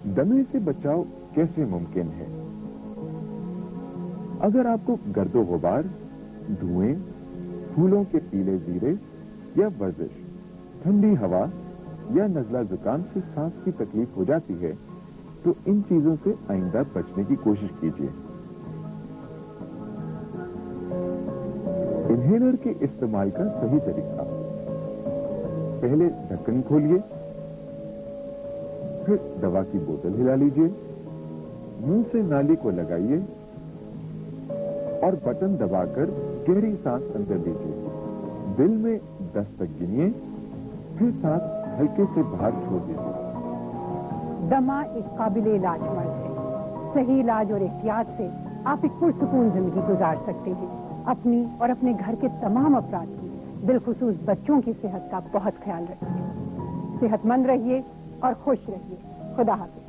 दमे से बचाव कैसे मुमकिन है? अगर आपको गर्दो गुबार, धुएं, फूलों के पीले जीरे या वर्जिश, ठंडी हवा या नजला जुकाम से सांस की तकलीफ हो जाती है तो इन चीजों से आइंदा बचने की कोशिश कीजिए। इन्हेलर के इस्तेमाल का सही तरीका: पहले ढक्कन खोलिए, फिर दवा की बोतल हिला लीजिए, मुंह से नाली को लगाइए और बटन दबाकर गहरी सांस अंदर लीजिए। दिल में 10 तक गिनिए, फिर सांस हल्के से बाहर छोड़ दीजिए। दमा एक काबिले इलाज मर्ज है। सही इलाज और एहतियात से आप एक पुरसुकून जिंदगी गुजार सकते हैं। अपनी और अपने घर के तमाम अफराद की, बिलखुसूस बच्चों की सेहत का बहुत ख्याल रखिए। सेहतमंद रहिए और खुश रहिए। खुदा हाफिज।